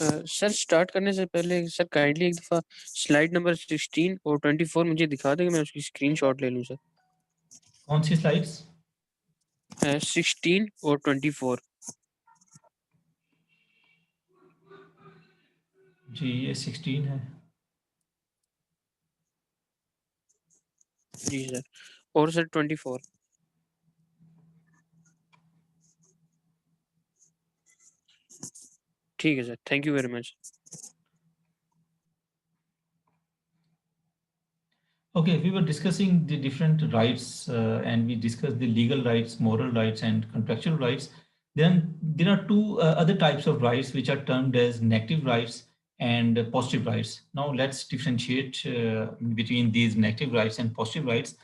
Sir start करने से पहले सर काइंडली एक दफ़ा स्लाइड नंबर 16 और 24 मुझे दिखा देंगे, मैं उसकी स्क्रीनशॉट ले लूँ सर। कौन सी स्लाइड्स? 16 और 24। जी ये 16 है। जी सर, और सर 24। ठीक है sir, thank you very much. Okay, we were discussing the different rights and we discussed the legal rights, moral rights, and contractual rights. Then there are two other types of rights which are termed as negative rights and positive rights. Now let's differentiate between these negative rights and positive rights.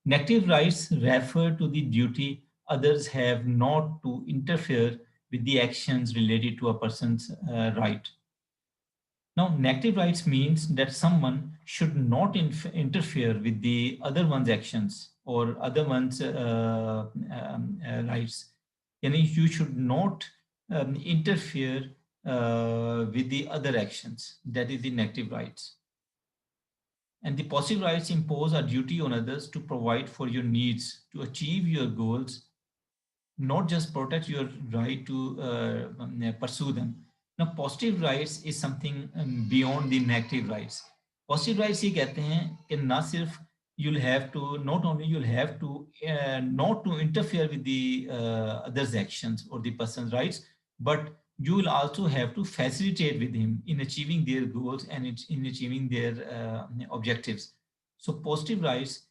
Negative rights refer to the duty others have not to interfere with the actions related to a person's right. Now, negative rights means that someone should not interfere with the other one's actions or other one's rights. Yani you should not interfere with the other actions. That is the negative rights. And the positive rights impose a duty on others to provide for your needs, to achieve your goals, not just protect your right to pursue them. Now, positive rights is something beyond the negative rights. Positive rights ये कहते हैं कि ना सिर्फ you'll have to, not only you'll have to not to interfere with the others' actions or the person's rights, but you will also have to facilitate with him in achieving their goals and in achieving their objectives. So positive rights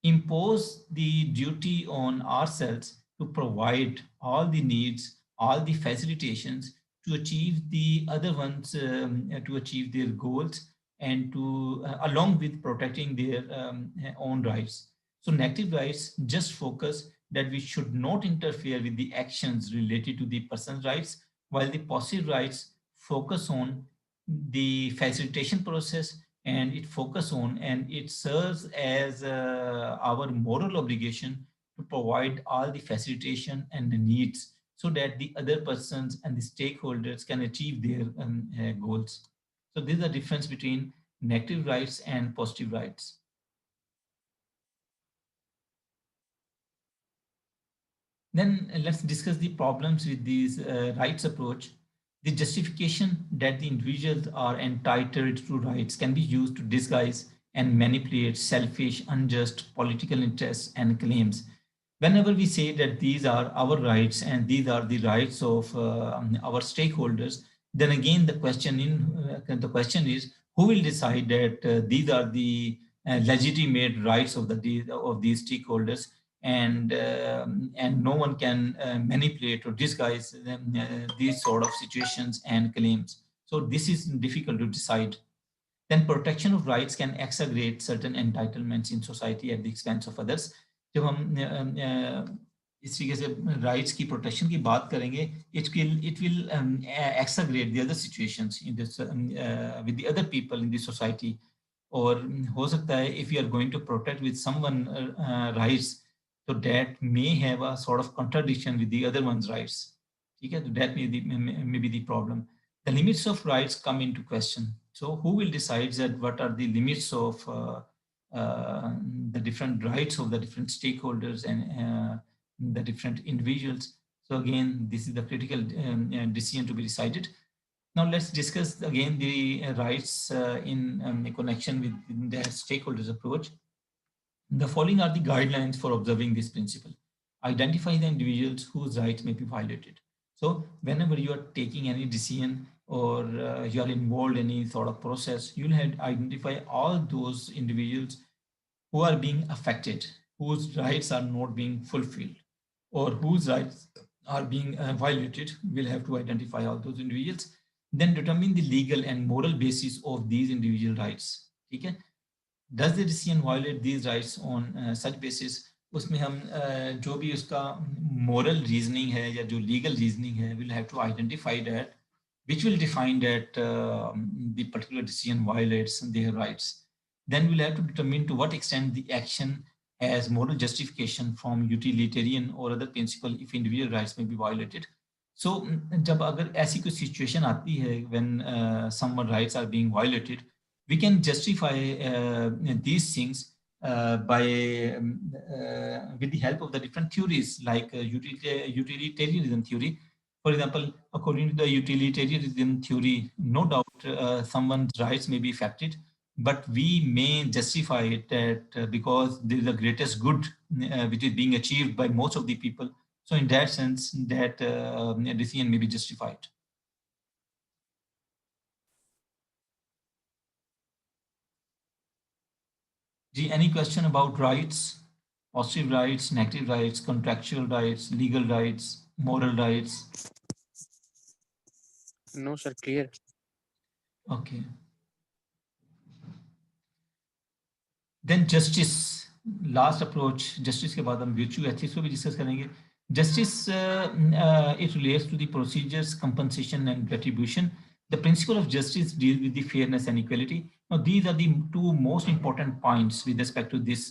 impose the duty on ourselves to provide all the needs, all the facilitations to achieve the other ones, to achieve their goals and to, along with protecting their own rights. So negative rights just focus that we should not interfere with the actions related to the person's rights, while the positive rights focus on the facilitation process and it focus on and it serves as our moral obligation to provide all the facilitation and the needs so that the other persons and the stakeholders can achieve their goals. So this is the difference between negative rights and positive rights. Then let's discuss the problems with these rights approach. The justification that the individuals are entitled to rights can be used to disguise and manipulate selfish, unjust political interests and claims. Whenever we say that these are our rights and these are the rights of our stakeholders, then again the question is who will decide that these are the legitimate rights of these stakeholders and no one can manipulate or disguise these sort of situations and claims. So this is difficult to decide. Then protection of rights can exaggerate certain entitlements in society at the expense of others. जब हम इस तरीके से rights की protection की बात करेंगे, it will exaggerate the other situations in this with the other people in the society. और हो सकता है if you are going to protect with someone rights, so that may have a sort of contradiction with the other one's rights. ठीक है, तो that may be the problem. The limits of rights come into question. So who will decide that what are the limits of the different rights of the different stakeholders and the different individuals? So again, this is the critical decision to be decided. Now let's discuss again the rights in connection with the stakeholders approach. The following are the guidelines for observing this principle. Identify the individuals whose rights may be violated. So whenever you are taking any decision or you are involved in any sort of process, you'll have to identify all those individuals who are being affected, whose rights are not being fulfilled, or whose rights are being violated. We'll have to identify all those individuals. Then determine the legal and moral basis of these individual rights. Okay? Does the decision violate these rights on such basis? उसमें हम जो भी उसका moral reasoning है या जो legal reasoning है, we'll have to identify that, which will define that the particular decision violates their rights. Then we'll have to determine to what extent the action has moral justification from utilitarian or other principle if individual rights may be violated. So जब अगर ऐसी कोई situation आती है when someone rights are being violated, we can justify these things by with the help of the different theories like utilitarianism theory. For example, according to the utilitarianism theory, no doubt someone's rights may be affected, but we may justify it that because there is the greatest good which is being achieved by most of the people. So in that sense, that decision may be justified. Any question about rights? Positive rights, negative rights, contractual rights, legal rights, moral rights? No, sir, clear. Okay. Then justice, last approach. Justice के बाद हम virtue ethics को भी discuss करेंगे. Justice, it relates to the procedures, compensation, and retribution. The principle of justice deals with the fairness and equality. Now, these are the two most important points with respect to this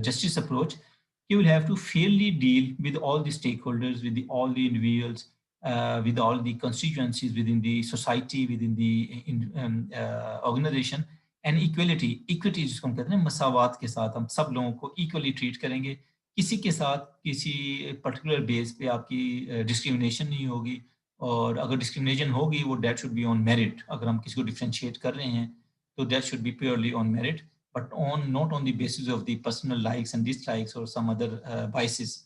justice approach. You will have to fairly deal with all the stakeholders, with all the individuals, with all the constituencies within the society, within the organization. And equity जिसको हम कहते हैं मसावात के साथ हम सब लोगों को इक्वली ट्रीट करेंगे. किसी के साथ किसी पर्टिकुलर बेस पे आपकी डिस्क्रिमिनेशन नहीं होगी, और अगर डिस्क्रिमिनेशन होगी वो that should be on merit. अगर हम किसी को डिफरेंशिएट कर रहे हैं तो that should be purely on merit, but not on the basis of the personal likes and dislikes or some other biases.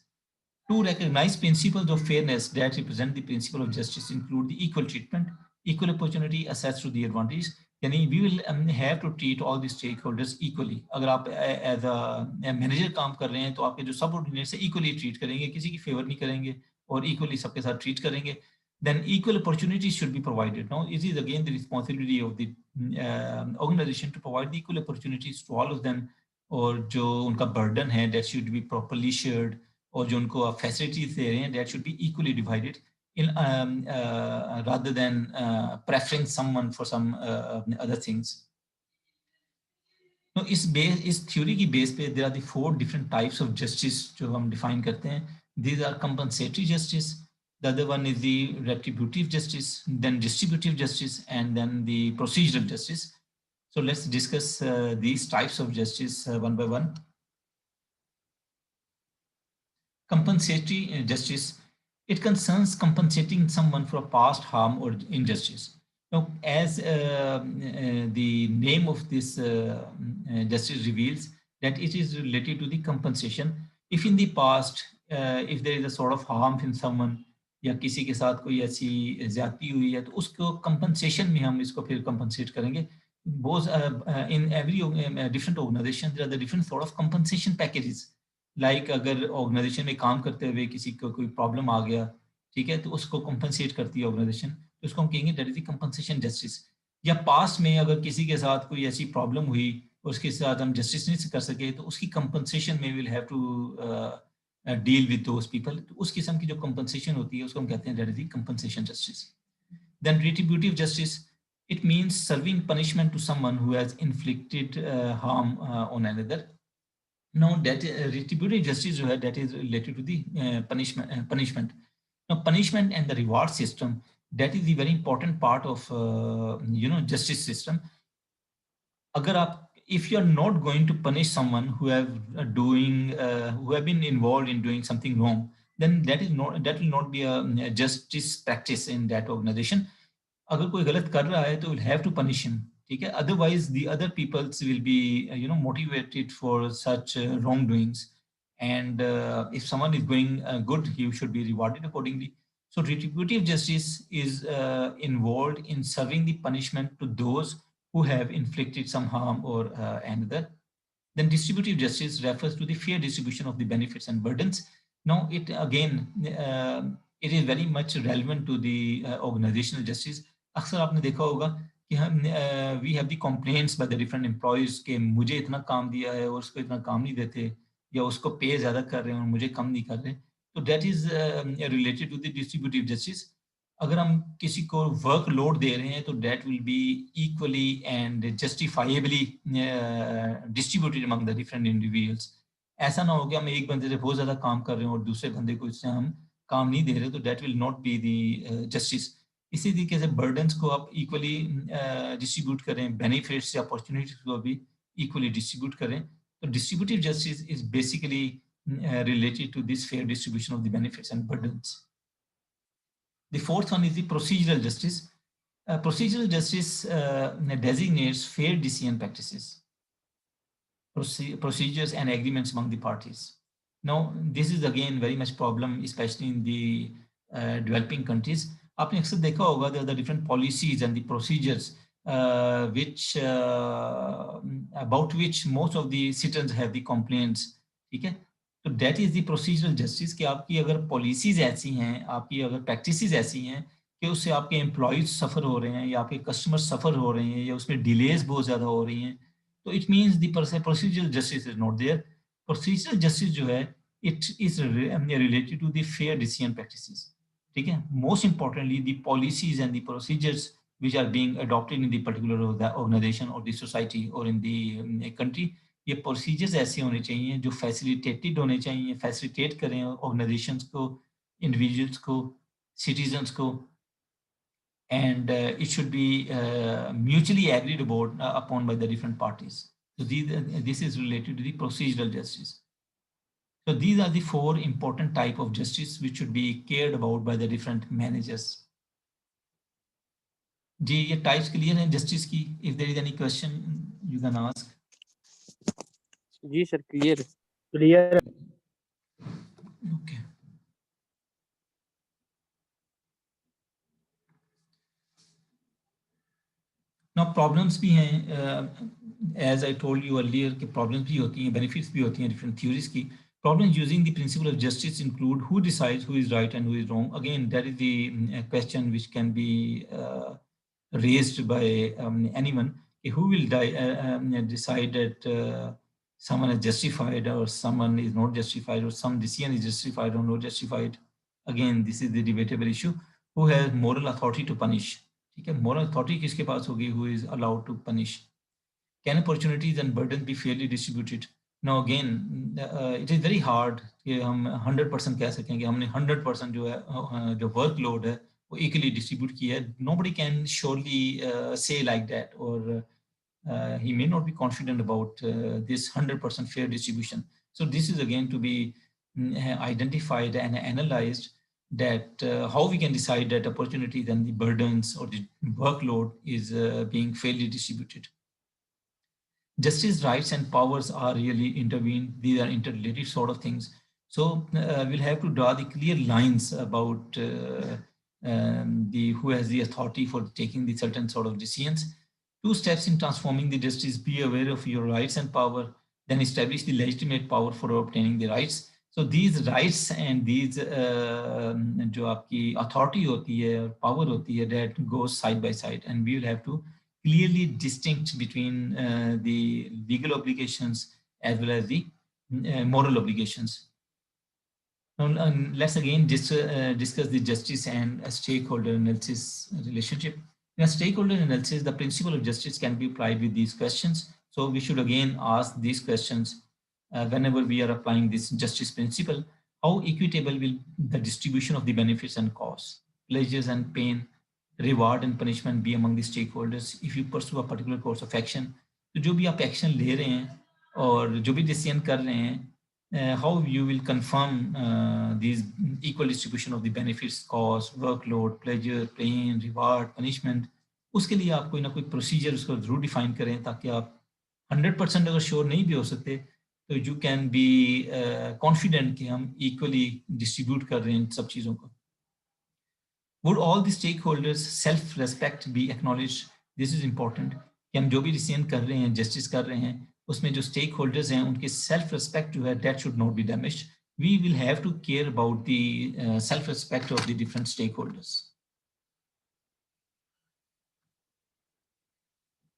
To recognize principles of fairness that represent the principle of justice include the equal treatment, equal opportunity, access to the advantage. यानी we will have to treat all the stakeholders equally. अगर आप as a manager काम कर रहे हैं तो आपके जो subordinates है equally treat करेंगे, किसी की favor नहीं करेंगे और equally सबके साथ treat करेंगे. Then equal opportunities should be provided. Now it is again the responsibility of the organization to provide the equal opportunities to all of them, और जो उनका burden है that should be properly shared, और जो उनको आप facilities दे रहे हैं that should be equally divided in rather than preferring someone for some other things. तो इस थ्योरी की बेस पे there are the 4 different types of justice जो हम define करते हैं. These are compensatory justice, the other one is the retributive justice, then distributive justice, and then the procedural justice. So let's discuss these types of justice one by one. Compensatory justice, it concerns compensating someone for a past harm or injustice. Now, as the name of this justice reveals, that it is related to the compensation. If in the past, if there is a sort of harm in someone, या किसी के साथ कोई ऐसी ज्यादती हुई है, तो उसको compensation में हम इसको फिर compensate करेंगे. Both in every different organization, there are the different sort of compensation packages. Like अगर ऑर्गेनाइजेशन में काम करते हुए किसी को कोई प्रॉब्लम आ गया, ठीक है, तो उसको कंपनसेट करती है ऑर्गेनाइजेशन, तो उसको हम कहेंगे that is the compensation justice. या पास्ट में अगर किसी के साथ कोई ऐसी प्रॉब्लम हुई उसके साथ हम जस्टिस नहीं कर सके, तो उसकी कंपनसेशन में will have to deal with those people. तो उस किस्म की जो कंपनसेशन होती है उसको हम कहते हैं that is the compensation justice. Then retributive justice, it means serving punishment to someone who has inflicted harm on another. Now that retributive justice जो है that is related to the punishment. Now punishment and the reward system, that is the very important part of justice system. अगर आप if you are not going to punish someone who have been involved in doing something wrong, then that will not be a justice practice in that organization. अगर कोई गलत कर रहा है तो will have to punish him, ठीक है, otherwise the other peoples will be motivated for such wrongdoings, and if someone is going good, he should be rewarded accordingly. So retributive justice is involved in serving the punishment to those who have inflicted some harm or another. Then distributive justice refers to the fair distribution of the benefits and burdens. Now it again it is very much relevant to the organizational justice. अक्सर आपने देखा होगा कि हम we have the complaints by the different employees के मुझे इतना काम दिया है और उसको इतना काम नहीं देते, या उसको पे ज़्यादा कर रहे हैं और मुझे कम नहीं कर रहे. तो that is related to the distributive justice. अगर हम किसी को वर्क लोड दे रहे हैं तो that will be equally and justifiably distributed among the different individuals. ऐसा ना हो कि हम एक बंदे से बहुत ज़्यादा काम कर रहे हैं और दूसरे बंदे को इससे हम काम नहीं दे रहे तो that will not be the justice. इसी तरीके से burdens को आप equally distribute करें, benefits या opportunities को भी equally distribute करें. So distributive justice is basically related to this fair distribution of the benefits and burdens. The fourth one is the procedural justice. Procedural justice designates fair decision practices, procedures and agreements among the parties. Now, this is again very much problem, especially in the developing countries. आपने अक्सर देखा होगा there are the different policies and the procedures about which most of the citizens have the complaints. ठीक है? तो that is the procedural justice कि आपकी अगर policies ऐसी हैं, आपकी अगर practices ऐसी हैं कि उससे आपके एम्प्लॉयज सफ़र हो रहे हैं या आपके कस्टमर सफ़र हो रहे हैं या उसमें डिलेज बहुत ज़्यादा हो रही हैं, तो it means the procedural justice is not there. Procedural justice जो है it is related to the fair decision practices. ठीक है, most importantly the policies and the procedures which are being adopted in the particular organisation और the society और in the country. ये procedures ऐसे होने चाहिए जो फैसिलिटेटेड होने चाहिए, फैसिलिटेट करें ऑर्गेनाइजेशंस को, इंडिविजुअल्स को, सिटीजन्स को, and it should be mutually agreed upon by the different parties. So this is related to the procedural justice. So these are the four important type of justice which should be cared about by the different managers. जी, ये types clear हैं justice की? If there is any question, you can ask. जी sir, clear. Okay. Now problems भी हैं, as I told you earlier कि problems भी होती हैं, benefits भी होती हैं different theories की. Problems using the principle of justice include who decides who is right and who is wrong. Again, that is the question which can be raised by anyone. Who will decide that someone is justified or someone is not justified or some decision is justified or not justified. Again, this is the debatable issue. Who has moral authority to punish? ठीक है, moral authority किसके पास होगी? Who is allowed to punish? Can opportunities and burdens be fairly distributed? Now again, it is very hard कि हम 100% कह सकें कि हमने 100% जो है जो workload है वो equally distribute किया है. Nobody can surely say like that, or he may not be confident about this 100% fair distribution. So this is again to be identified and analyzed, that how we can decide that opportunities and the burdens or the workload is being fairly distributed. Justice, rights and powers are really intervened. These are interrelated sort of things. So we'll have to draw the clear lines about who has the authority for taking the certain sort of decisions. 2 steps in transforming the justice: be aware of your rights and power, then establish the legitimate power for obtaining the rights. So these rights and these जो आपकी authority होती है, power होती है, that goes side by side, and we will have to clearly distinct between the legal obligations as well as the moral obligations. Now, let's again discuss the justice and stakeholder analysis relationship. In a stakeholder analysis, the principle of justice can be applied with these questions. So we should again ask these questions whenever we are applying this justice principle. How equitable will the distribution of the benefits and costs, pleasures and pain, reward and punishment be among the stakeholders if you pursue a particular course of action? तो जो भी आप action ले रहे हैं और जो भी डिसीजन कर रहे हैं, how you will confirm these equal distribution of the benefits, cost, workload, pleasure, pain, reward, punishment, उसके लिए आप कोई ना कोई प्रोसीजर उसको जरूर डिफाइन करें, ताकि आप 100% अगर श्योर नहीं भी हो सकते तो यू कैन बी कॉन्फिडेंट कि हम इक्वली डिस्ट्रीब्यूट कर रहे हैं इन सब चीज़ों को. Would all the stakeholders self-respect be acknowledged? This is important कि हम जो भी डिसीजन कर रहे हैं, जस्टिस कर रहे हैं, उसमें जो स्टेक होल्डर्स हैं उनकी सेल्फ रिस्पेक्ट जो है that should not be damaged. We will have to care about the self respect of the different stake holders.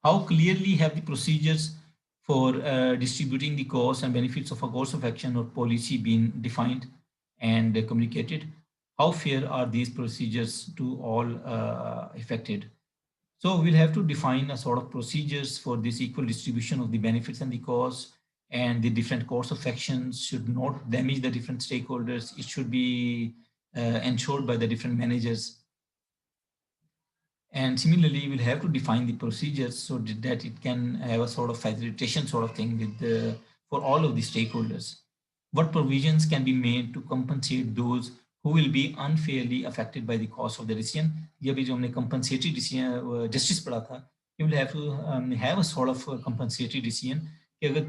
How clearly have the procedures for distributing the costs and benefits of a course of action or policy been defined and communicated? How fair are these procedures to all affected? So we'll have to define a sort of procedures for this equal distribution of the benefits and the costs, and the different course of actions should not damage the different stakeholders. It should be ensured by the different managers. And similarly, we'll have to define the procedures so that it can have a sort of facilitation sort of thing with for all of the stakeholders. What provisions can be made to compensate those who will be unfairly affected by the cost of the decision? ये भी जो हमने compensatory decision justice पढ़ा था, you will have to have a sort of compensatory decision कि अगर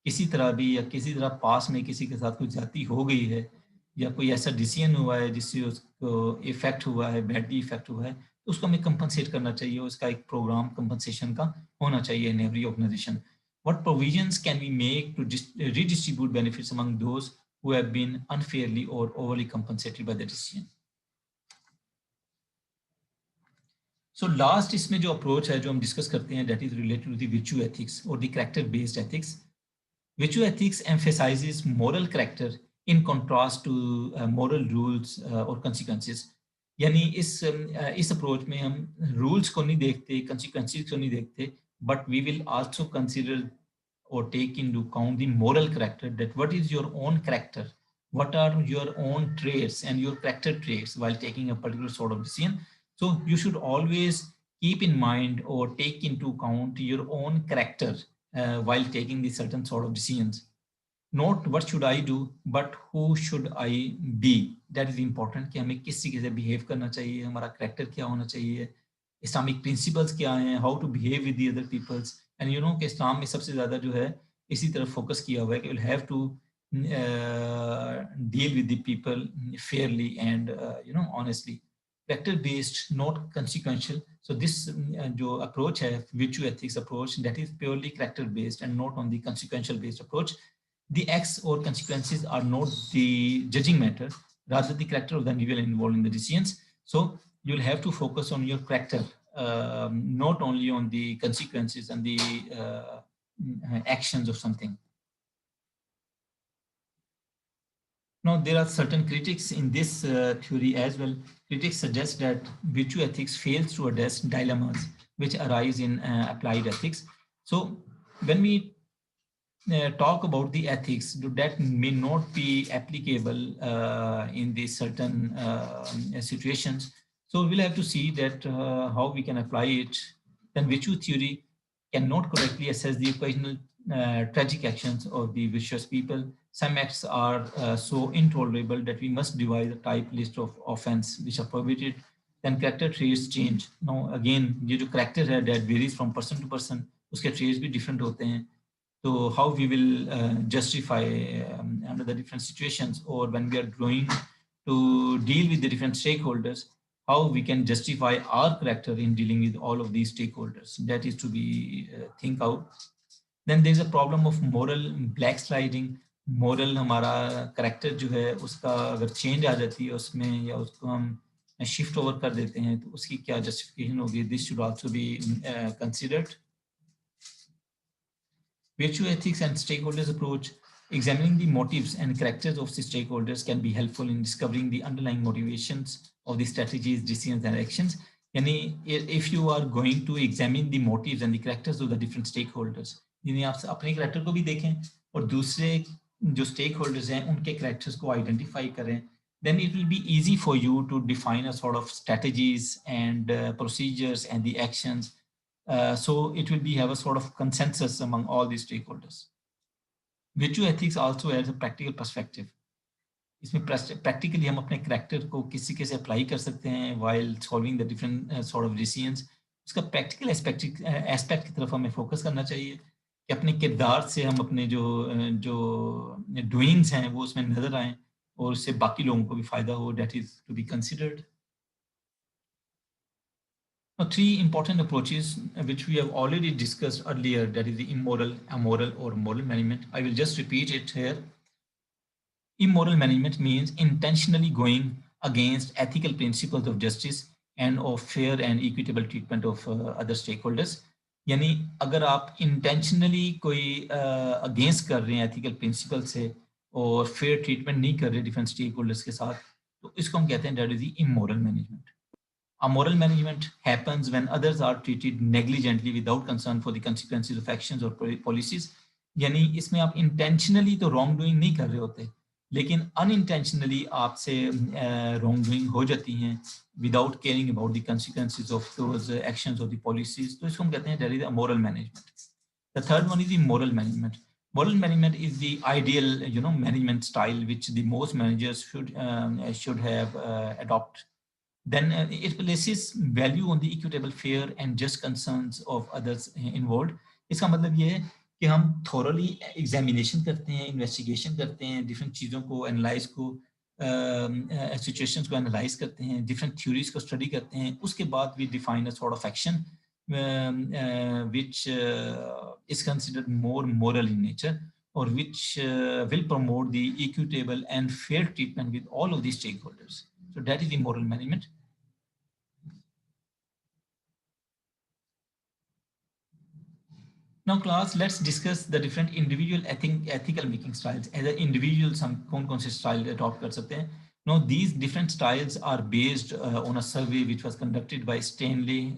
किसी तरह भी या किसी तरह पास में किसी के साथ कुछ जाती हो गई है या कोई ऐसा डिसीजन हुआ है जिससे उसको इफेक्ट हुआ है, बैडली इफेक्ट हुआ है, तो उसको हमें कंपनसेट करना चाहिए, उसका एक प्रोग्राम कंपनसेशन का होना चाहिए in every organisation. What provisions can we make to redistribute benefits among those who have been unfairly or overly compensated by the decision? So last इसमें जो अप्रोच है जो हम डिस्कस करते हैं, that is related to the virtue ethics or the character based ethics. Virtue ethics emphasizes moral character in contrast to moral rules or consequences. यानी इस approach में हम रूल्स को नहीं देखते, consequences को नहीं देखते, but we will also consider or take into account the moral character, that what is your own character, what are your own traits and your character traits while taking a particular sort of decision. So you should always keep in mind or take into account your own character while taking the certain sort of decisions. Not what should I do, but who should I be. That is important कि हमें किस तरीके से behave करना चाहिए, हमारा character क्या होना चाहिए, Islamic principles क्या हैं, how to behave with the other peoples. And you know कि इस्लाम में सबसे ज़्यादा जो है इसी तरफ focus किया हुआ है कि we'll have to deal with the people fairly and honestly. Character based, not consequential. So this जो approach है, virtue ethics approach, that is purely character based and not on the consequential based approach. The acts or consequences are not the judging matter, rather the character of the individual involved in the decisions. So you'll have to focus on your character, not only on the consequences and the actions of something. Now, there are certain critics in this theory as well. Critics suggest that virtue ethics fails to address dilemmas which arise in applied ethics. So when we talk about the ethics, that may not be applicable in these certain situations. So we'll have to see that how we can apply it. Then virtue theory cannot correctly assess the occasional tragic actions of the virtuous people. Some acts are so intolerable that we must devise a type list of offense which are prohibited. Then character traits change. Now again, ये जो character है that varies from person to person, उसके traits भी different होते हैं. So how we will justify under the different situations, or when we are going to deal with the different stakeholders, how we can justify our character in dealing with all of these stakeholders. That is to be think out. Then there's a problem of moral backsliding. Moral हमारा character जो है उसका अगर change आ जाती है उसमें या उसको हम shift over कर देते हैं तो उसकी क्या justification होगी. This should also be considered. Virtue ethics and stakeholders approach. Examining the motives and characters of the stakeholders can be helpful in discovering the underlying motivations of the strategies, decisions, and actions. Yani, if you are going to examine the motives and the characters of the different stakeholders, यानी आप अपने character को भी देखें और दूसरे जो stakeholders हैं उनके characters को identify करें, then it will be easy for you to define a sort of strategies and procedures and the actions. So it will be have a sort of consensus among all the stakeholders. Virtue ethics also adds a practical perspective. इसमें practically हम अपने character को किसी कैसे apply कर सकते हैं while solving the different sort of decisions. उसका practical aspect की तरफ हमें focus करना चाहिए कि अपने किरदार से हम अपने जो doings हैं वो उसमें नजर आएं और उससे बाकी लोगों को भी फायदा हो. That is to be considered. Now, three important approaches which we have already discussed earlier, that is the immoral, amoral, or moral management. I will just repeat it here. Immoral management means intentionally going against ethical principles of justice and of fair and equitable treatment of other stakeholders. यानी अगर आप intentionally कोई against कर रहे हैं ethical principle से और fair treatment नहीं कर रहे different stakeholders के साथ, तो इसको हम कहते हैं that is the immoral management. Moral management happens when others are treated negligently without concern for the consequences of actions or policies. यानी इसमें आप intentionally तो wrongdoing नहीं कर रहे होते, लेकिन अनइंटेंशनली आपसे रॉन्ग डूइंग हो जाती हैं without caring about the consequences of those actions और द पॉलिसीज, तो इसको हम कहते हैं that is a moral management. The third one is the moral management. Moral management is the ideal, management style which the most managers should have adopt. Then it places value on the equitable, fair, and just concerns of others involved. इसका मतलब ये है कि हम thoroughly examination करते हैं, investigation करते हैं, different चीज़ों को analyze को situations को analyze करते हैं, different theories को study करते हैं, उसके बाद we define a sort of action which is considered more moral in nature, or which will promote the equitable and fair treatment with all of the stakeholders. So that is the moral management. Now class, let's discuss the different individual ethical making styles. As an individual, हम कौन-कौन से style adopt कर सकते हैं. Now these different styles are based on a survey which was conducted by Stanley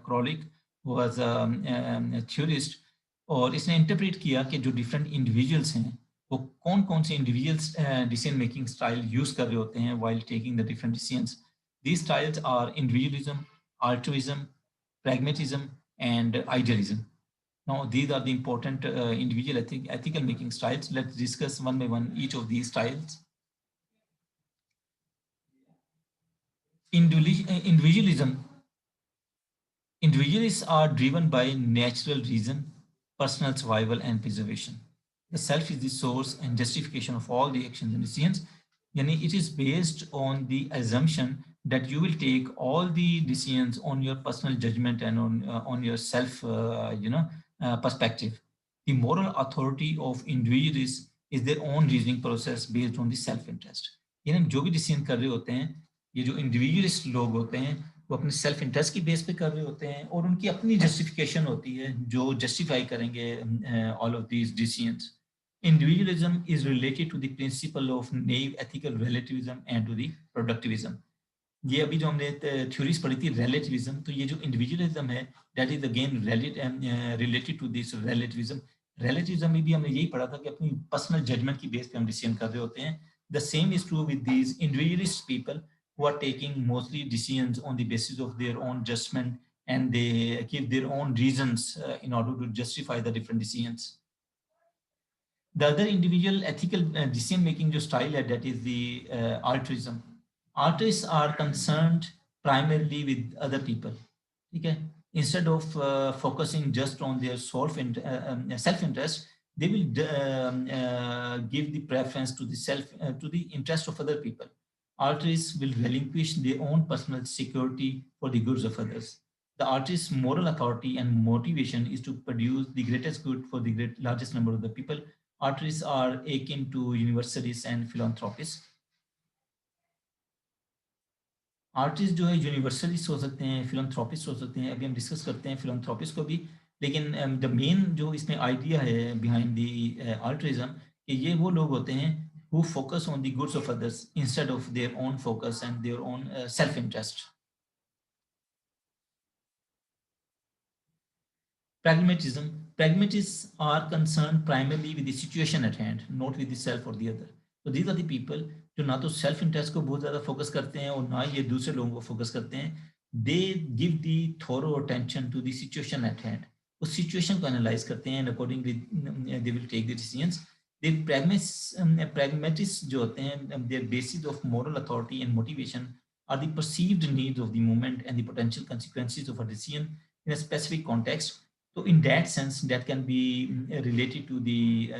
Krolick, who was a theorist, और इसने interpret किया कि जो डिफरेंट इंडिविजुअल्स हैं वो कौन कौन से individuals decision making style use कर रहे होते हैं while taking the different decisions. These styles are individualism, altruism, pragmatism, and idealism. Now, these are the important individual ethical making styles. Let's discuss one by one each of these styles. Individualism. Individualists are driven by natural reason, personal survival, and preservation. The self is the source and justification of all the actions and decisions. Yani it is based on the assumption that you will take all the decisions on your personal judgment and on your self, perspective. The moral authority of individuals is their own reasoning process based on the self-interest. यानी जो भी decision कर रहे होते हैं, ये जो individualist लोग होते हैं, वो अपने सेल्फ इंटरेस्ट की बेस पे कर रहे होते हैं और उनकी अपनी जस्टिफिकेशन होती है जो जस्टिफाई करेंगे all of these decisions. Individualism is related to the principle of naive ethical relativism and to the productivism. ये अभी जो हमने थ्योरीज पढ़ी थी रिलेटिविज्म, तो ये जो इंडिविजुअलिज्म है that is again related to this relativism. Relativism में भी हमने यही पढ़ा था कि अपनी पर्सनल जजमेंट की बेस पे हम डिसीजन कर रहे होते हैं. The same is true with these individualist people who are taking mostly decisions on the basis of their own judgment, and they give their own reasons in order to justify the different decisions. The other individual ethical decision making जो style है that is the altruism. Altruists are concerned primarily with other people. ठीक है, instead of focusing just on their self interest, they will give the preference to the interest of other people. Altruists will relinquish their own personal security for the goods of others. The artist's moral authority and motivation is to produce the greatest good for the largest number of the people. Artists are akin to universalists and philanthropists. Artist जो है universalist हो सकते हैं, philanthropist हो सकते हैं. अभी हम डिस्कस करते हैं फिलंथ्रोपिस्ट को भी, लेकिन द मेन जो इसमें आइडिया है बिहाइंड द आल्ट्रुइज्म कि ये वो लोग होते हैं who focus on the goods of others instead of their own focus and their own self-interest. Pragmatism. Pragmatists are concerned primarily with the situation at hand, not with the self or the other. So these are the people जो ना तो self interest को बहुत ज़्यादा focus करते हैं और ना ये दूसरे लोगों को फोकस करते हैं. They give the thorough attention to the situation at hand. उस सिचुएशन को एनालाइज करते हैं, accordingly they will take the decisions. The pragmatists जो होते हैं, their basis of moral authority and motivation are the perceived needs of the moment and the potential consequences of a decision in a specific context. So in that sense, that can be related to the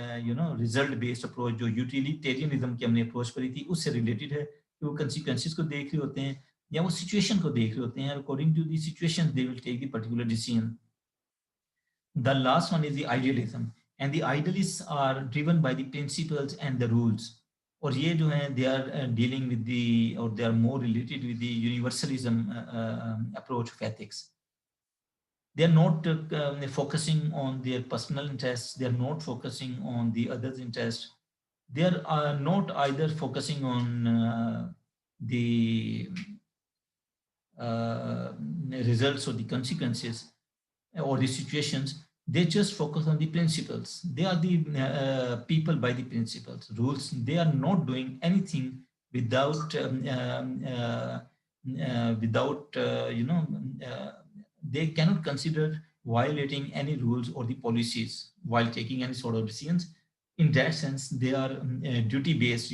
result based approach जो utilitarianism की हमने approach करी थी उससे related है कि वो consequences को देख रहे होते हैं या वो situation को देख रहे होते हैं. According to the situation, they will take the particular decision. The last one is the idealism, and the idealists are driven by the principles and the rules. और ये जो है they are dealing with the, or they are more related with the universalism approach of ethics. They are not focusing on their personal interests. They are not focusing on the others' interests. They are not either focusing on the results or the consequences or the situations, They just focus on the principles. They are the people by the principles, rules. They are not doing anything without uh, they cannot consider violating any rules or the policies while taking any sort of decisions. In that sense, they are duty based.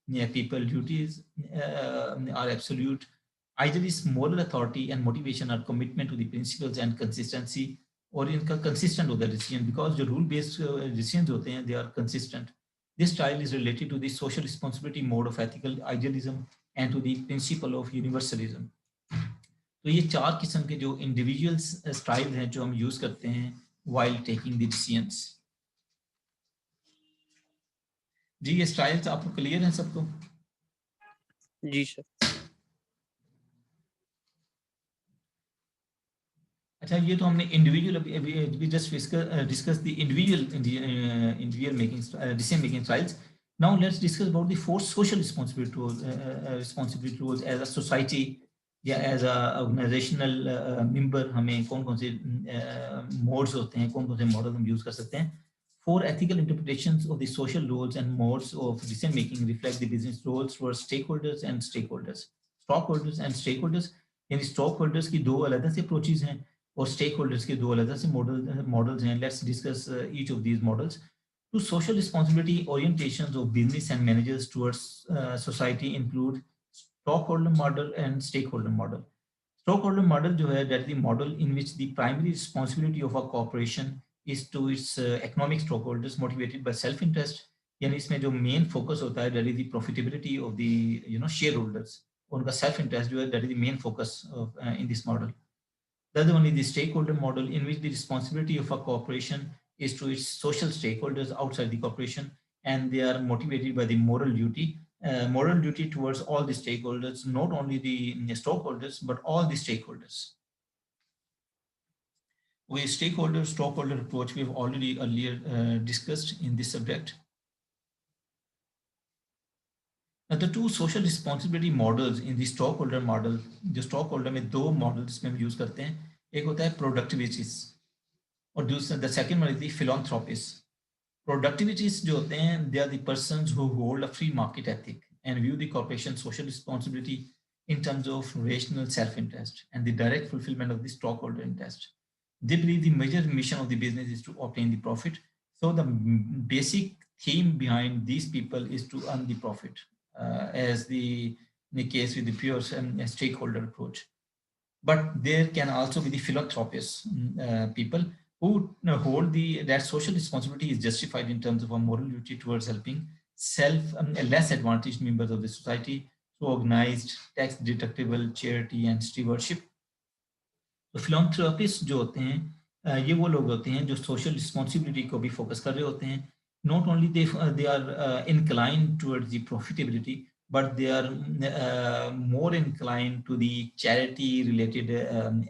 Yeah, people duties are absolute. Either is moral authority and motivation or commitment to the principles and consistency, और इनका consistent होता है decision, because जो rule based decisions होते हैं they are consistent. This style is related to the social responsibility mode of ethical idealism and to the principle of universalism. तो ये चार किस्म के जो इंडिविजुअल स्टाइल हैं जो हम यूज करते हैं while taking the decisions. जी ये स्टाइल्स आपको क्लियर हैं सबको? जी सर। अच्छा, ये तो हमने इंडिविजुअल अभी अभी just discuss the individual making decision making styles. Now let's discuss about the four social responsibility roles as a society या एज अ ऑर्गेनाइजेशनल मेंबर. हमें कौन कौन से मोड्स होते हैं, कौन कौन से मॉडल हम यूज कर सकते हैं. Four ethical interpretations of the social roles and modes of decision making reflect the business roles for stakeholders and stakeholders. Stockholders and stakeholders, यानी stockholders की दो अलग से approaches हैं और stakeholders के दो अलग से models हैं. Let's discuss each of these models. Two social responsibility orientations of business and managers towards society include stockholder model and stakeholder model. Stockholder model जो है, that is the model in which the primary responsibility of a corporation is to its economic stockholders motivated by self-interest. यानी इसमें जो main focus होता है, that is the profitability of the shareholders. उनका self-interest जो है, that is the main focus of in this model. The other one is the stakeholder model, in which the responsibility of a corporation is to its social stakeholders outside the corporation, and they are motivated by the moral duty towards all the stakeholders, not only the stockholders, but all the stakeholders. With stockholder approach, we have already earlier discussed in this subject. Now, the two social responsibility models in the stockholder model, जो stockholder में दो models में हम use करते हैं, एक होता है productivities और दूसरा the second one is the philanthropists. Productivities जो होते हैं, they are the persons who hold a free market ethic and view the corporation's social responsibility in terms of rational self-interest and the direct fulfillment of the stockholder interest. They believe the major mission of the business is to obtain the profit. So the basic theme behind these people is to earn the profit, as in the case with the pure stakeholder approach. But there can also be the philanthropists, people who hold that social responsibility is justified in terms of a moral duty towards helping less advantaged members of the society through organized, tax deductible charity and stewardship. तो philanthropists जो होते हैं, ये वो लोग होते हैं जो सोशल रिस्पॉन्सिबिलिटी को भी फोकस कर रहे होते हैं. Not only they are inclined towards the profitability, but they are more inclined to the charity related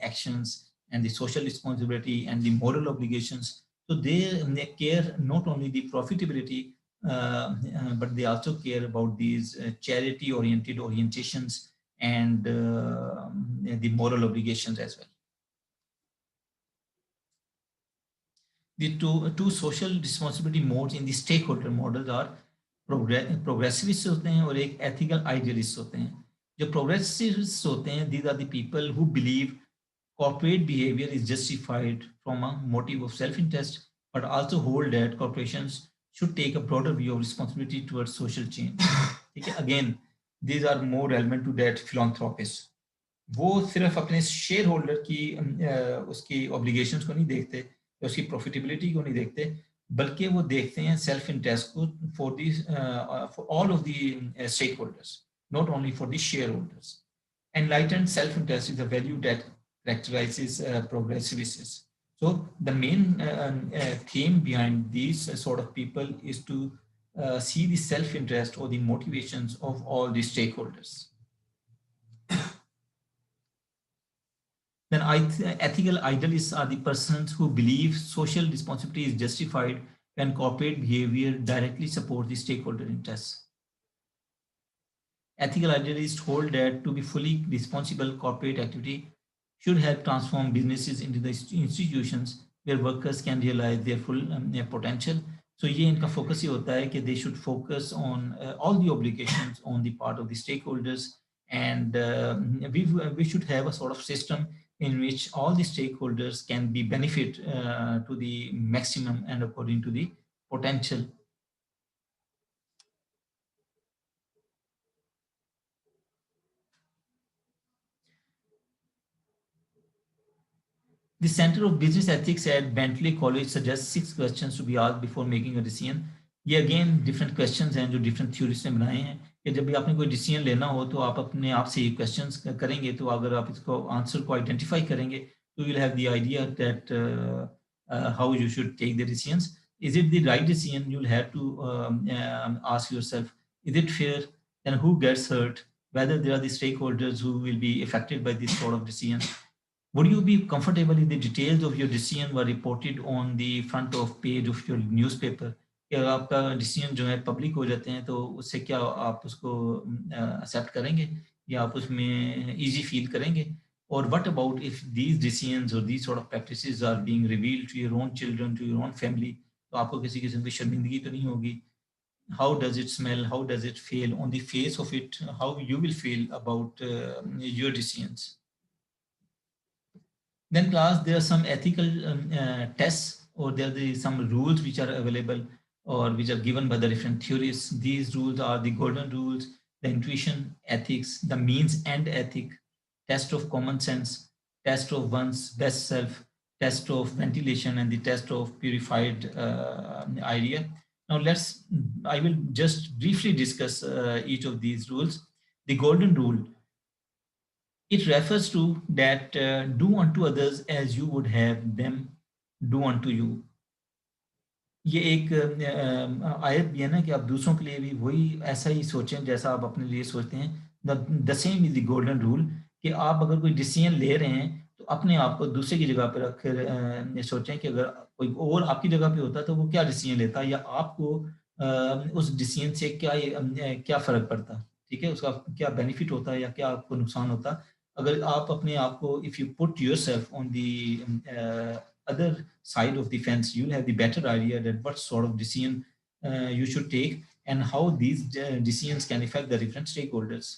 actions and the social responsibility and the moral obligations. So they care not only the profitability, but they also care about these charity oriented orientations and the moral obligations as well. The two social responsibility modes in the stakeholder models are progressivists होते हैं और एक ethical idealists होते हैं. जो progressivists होते हैं, these are the people who believe corporate behavior is justified from a motive of self-interest, but also hold that corporations should take a broader view of responsibility towards social change. Again, these are more relevant to that philanthropists. वो सिर्फ अपने share holder की उसकी obligations को नहीं देखते, उसकी profitability को नहीं देखते, बल्कि वो देखते हैं सेल्फ इंटरेस्ट को for all of the stake holders, not only for the share holders. Enlightened self-interest is a value that characterizes progressivists. So the main theme behind these sort of people is to see the self-interest or the motivations of all the stakeholders. Then ethical idealists are the persons who believe social responsibility is justified when corporate behavior directly supports the stakeholder interests. Ethical idealists hold that to be fully responsible corporate activity should help transform businesses into the institutions where workers can realize their full their potential. So ये इनका focus ही होता है कि they should focus on all the obligations on the part of the stakeholders, and we should have a sort of system in which all the stakeholders can be benefit to the maximum and according to the potential. The Center of Business Ethics at Bentley College suggests 6 questions to be asked before making a decision. ये again different questions हैं जो different theorist ने बनाए हैं कि जब भी आपने कोई डिसीजन लेना हो तो आप अपने आप से ये क्वेश्चंस करेंगे, तो अगर आप इसको आंसर को आइडेंटिफाई करेंगे तो you will have the idea that how you should take the decisions. Is it the right decision? You'll have to ask yourself, is it fair? Then who gets hurt? Whether there are the stakeholders who will be affected by this sort of decision. Would you be comfortable if the details of your decision were reported on the front of page of your newspaper? क्या आपका decision जो है public हो जाते हैं तो उससे क्या आप उसको एक्सेप्ट करेंगे या आप उसमें इजी फील करेंगे? और what about if these decisions और these sort of practices are being revealed to your own children, to your own family, तो आपको किसी किस्म की शर्मिंदगी तो नहीं होगी? How does it smell, how does it feel on the face of it, how you will feel about your decisions? Then class, there are some ethical tests, or there are some rules which are available or which are given by the different theories. These rules are the golden rules, the intuition ethics, the means end ethic, test of common sense, test of one's best self, test of ventilation, and the test of purified idea. Now I will just briefly discuss each of these rules. The golden rule, it refers to that do unto others as you would have them do unto you. ये एक आयत भी है ना कि आप दूसरों के लिए भी वही ऐसा ही सोचें जैसा आप अपने लिए सोचते हैं. The same is the golden rule कि आप अगर कोई डिसीजन ले रहे हैं तो अपने आप को दूसरे की जगह पर रख कर सोचें कि अगर कोई और आपकी जगह पे होता तो वो क्या डिसीजन लेता या आपको उस डिसीजन से क्या फ़र्क पड़ता, ठीक है? उसका क्या बेनिफिट होता है या क्या आपको नुकसान होता? अगर आप अपने आप को if you put yourself on the other side of the fence, you'll have the better idea that what sort of decision you should take and how these decisions can affect the different stakeholders.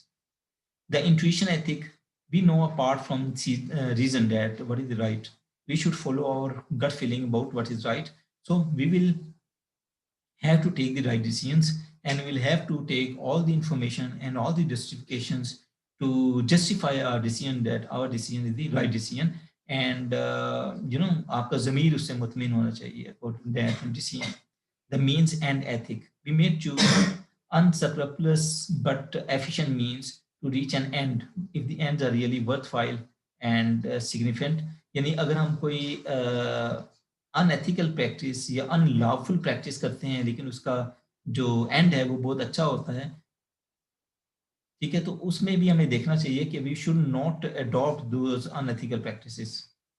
The intuition ethic, we know apart from reason that what is right, we should follow our gut feeling about what is right. So we will have to take the right decisions and we'll have to take all the information and all the justifications to justify our decision that our decision is the right decision. And आपका ज़मीर उससे मुतमिन होना चाहिए according to that decision. The means and ethic, we may choose unscrupulous but efficient means to reach an end if the ends are really worthwhile and significant. यानी अगर हम कोई unethical practice या अनलॉफुल प्रैक्टिस करते हैं लेकिन उसका जो एंड है वो बहुत अच्छा होता है, ठीक है, तो उसमें भी हमें देखना चाहिए कि we should not adopt those unethical practices,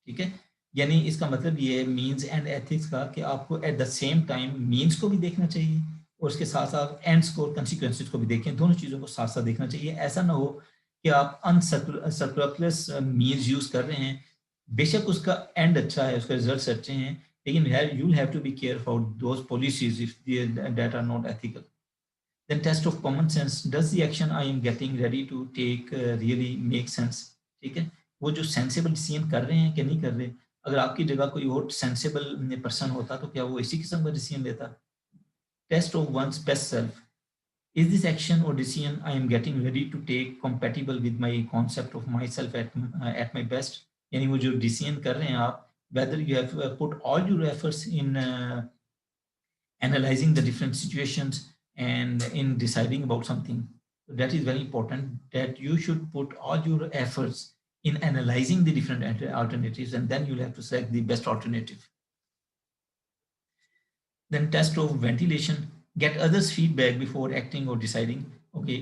ठीक है? यानी इसका मतलब ये है मीन्स एंड एथिक्स का कि आपको at the same time means को भी देखना चाहिए और उसके साथ साथ एंड्स को, कंसिक्वेंसेस को भी देखें. दोनों चीज़ों को साथ साथ देखना चाहिए. ऐसा ना हो कि आप अनसर्कुलस मीन्स यूज़ कर रहे हैं, बेशक उसका एंड अच्छा है, उसका रिजल्ट अच्छे हैं, लेकिन you will have to be care for those policies if that are not ethical. Then test of common sense, does the action I am getting ready to take really make sense, ठीक है? वो जो sensible decision कर रहे हैं कि नहीं कर रहे. अगर आपकी जगह कोई और सेंसिबल पर्सन होता तो क्या वो इसी किस्म का डिसीजन लेता? Test of one's best self, is this action or decision I am getting ready to take compatible with my concept of myself at my best. यानी वो जो डिसीजन कर रहे हैं आप, whether you have put all your efforts in analyzing the different situations and in deciding about something. That is very important, that you should put all your efforts in analyzing the different alternatives and then you'll have to select the best alternative. Then test of ventilation, get others feedback before acting or deciding. Okay,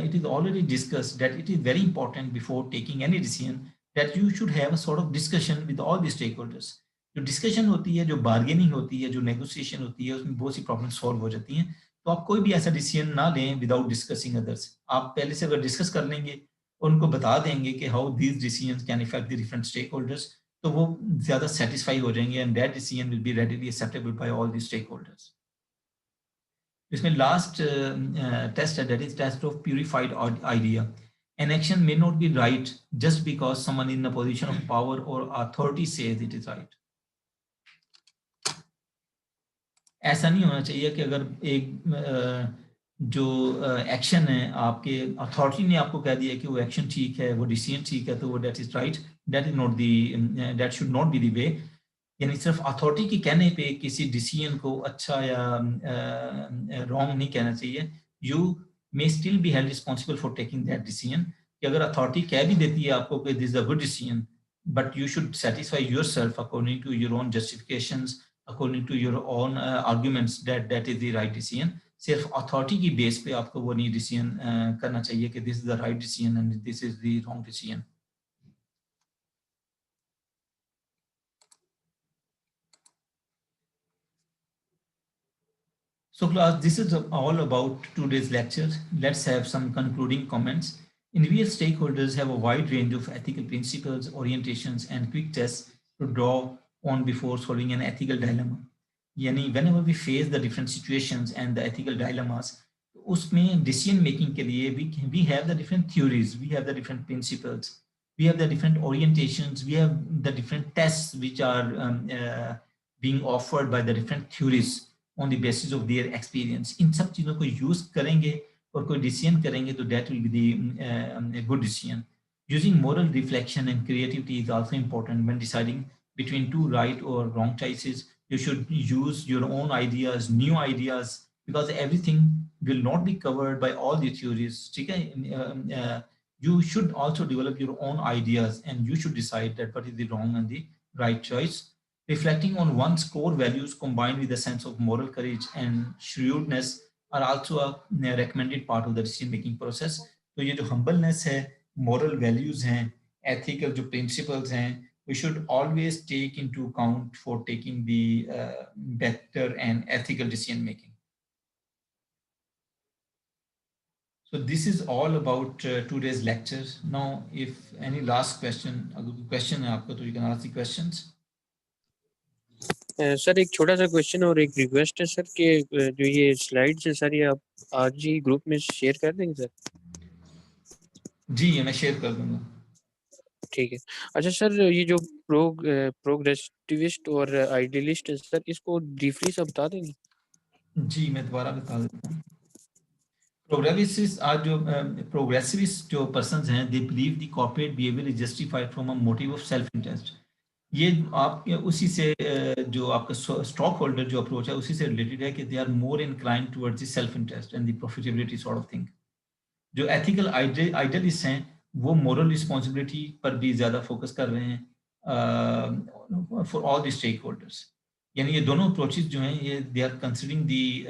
it is already discussed that it is very important before taking any decision that you should have a sort of discussion with all the stakeholders. जो discussion होती है, जो bargaining होती है, जो negotiation होती है, उसमें बहुत सी प्रॉब्लम सॉल्व हो जाती हैं. तो आप कोई भी ऐसा डिसीजन ना लें विदाउट डिस्कसिंग अदर्स. आप पहले से अगर डिस्कस कर लेंगे और उनको बता देंगे कि how these decisions can effect the different stake holders, तो वो ज़्यादा सेटिस्फाई हो जाएंगे and that decision will be readily acceptable by all the stake holders. इसमें लास्ट टेस्ट है, that is test of purified idea. An action may not be right just because someone in a position of power or authority says it is right. ऐसा नहीं होना चाहिए कि अगर एक जो एक्शन है आपके अथॉरिटी ने आपको कह दिया कि वो एक्शन ठीक है, वो डिसीजन ठीक है, तो वो that is right, that is not the, that should not be the way. यानी सिर्फ अथॉरिटी के कहने पे किसी डिसीजन को अच्छा या रॉन्ग नहीं कहना चाहिए। You may still be held responsible for taking that decision, कि अगर अथॉरिटी कह भी देती है आपको कि this is a good decision, but you should satisfy yourself according to your own justifications, according to your own arguments, that that is the right decision. सिर्फ authority की बेस पे आपको वो नहीं डिसीजन करना चाहिए कि this is the right decision and this is the wrong decision. So class, this is all about today's lecture. Let's have some concluding comments. Individual stakeholders have a wide range of ethical principles, orientations, and quick tests to draw on before solving an ethical dilemma. Yani whenever we face the different situations and the ethical dilemmas, उसमें decision making के लिए we have the different theories, we have the different principles, we have the different orientations, we have the different tests which are being offered by the different theories on the basis of their experience. इन सब चीज़ों को use करेंगे और कोई decision करेंगे तो that will be the good decision. Using moral reflection and creativity is also important when deciding between two right or wrong choices. You should use your own ideas, new ideas, because everything will not be covered by all the theories. ठीक है? You should also develop your own ideas and you should decide that what is the wrong and the right choice. Reflecting on one's core values combined with a sense of moral courage and shrewdness are also a recommended part of the decision making process. तो ये जो humbleness है, moral values हैं, ethical जो principles हैं, we should always take into account for taking the better and ethical decision making. So this is all about today's lecture. Now, if any last question, अगर question है आपको, तो you can ask the questions. Sir एक छोटा सा question और एक request है सर कि जो ये स्लाइड्स है सर ये आप आज ही ग्रुप में शेयर कर देंगे सर? जी मैं शेयर कर दूंगा। ठीक है। अच्छा सर ये जो प्रोग्रेसिविस्ट और आइडियलिस्ट है सर इसको ब्रीफली सब बता देंगे? जी मैं दोबारा बता देता हूँ। प्रोग्रेसिविस्ट आर जो प्रोग्रेसिविस्ट जो पर्सन्स हैं, they believe the corporate behaviour is justified from a motive of self interest. ये आप उसी से जो आपका स्टॉक होल्डर जो अप्रोच है उसी से रिलेटेड है कि they are more inclined towards the self interest and the profitability sort of thing. जो एथिकल आइडियलिस्ट हैं वो मोरल रिस्पॉन्सिबिलिटी पर भी ज़्यादा फोकस कर रहे हैं for all the stake holders. यानी ये दोनों अप्रोचेस जो हैं ये they are considering the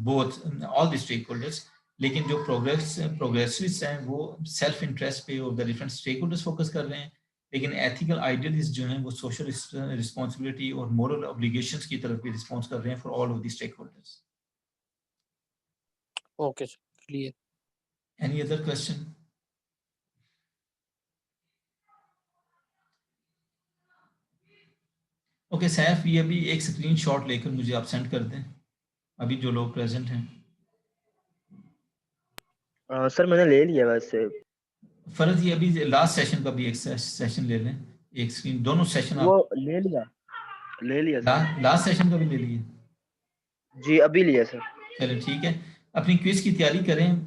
both all the stake holders. लेकिन जो प्रोग्रेसिविस्ट हैं वो सेल्फ इंटरेस्ट पे और the different stake holders focus कर रहे हैं। लेकिन एथिकल आइडियलिस्ट जो हैं वो सोशल रिस्पॉन्सिबिलिटी और मोरल ऑब्लिगेशंस की तरफ भी रिस्पॉन्स कर रहे हैं for all of the stake holders. Okay sir, clear. Any other question? Okay Saif, ये अभी एक स्क्रीनशॉट लेकर मुझे आप सेंड कर दें, अभी जो लोग प्रेजेंट हैं। सर मैंने ले लिया वैसे। फर्ज ये अभी लास्ट सेशन का भी एक सेशन ले लें, एक स्क्रीन, दोनों सेशन वो आप ले लिया सर। लास्ट सेशन का भी ले लिए? जी अभी लिया सर। चलिए ठीक है, अपनी क्विज की तैयारी करें।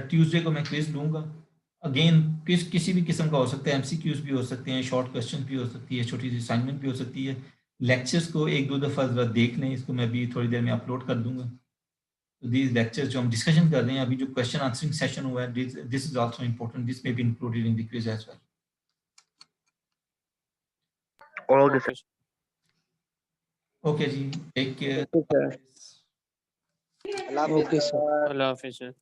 ट्यूसडे को मैं क्विज लूँगा। अगेन क्विज किसी भी किस्म का हो सकता है, एमसीक्यूज भी हो सकते हैं, शॉर्ट क्वेश्चन भी हो सकती है, छोटी सी असाइनमेंट भी हो सकती है। लेक्चर्स को एक दो दफ़ा ज़रा देख लें, इसको मैं भी थोड़ी देर में अपलोड कर दूंगा। तो these lectures जो हम डिस्कशन कर रहे हैं अभी, जो क्वेश्चन आंसरिंग सेशन हुआ है, this is also important, this may be included in the quiz as well. Okay sir. Okay जी, take care. Okay sir. Okay sir, अल्लाह हाफिज़ सर।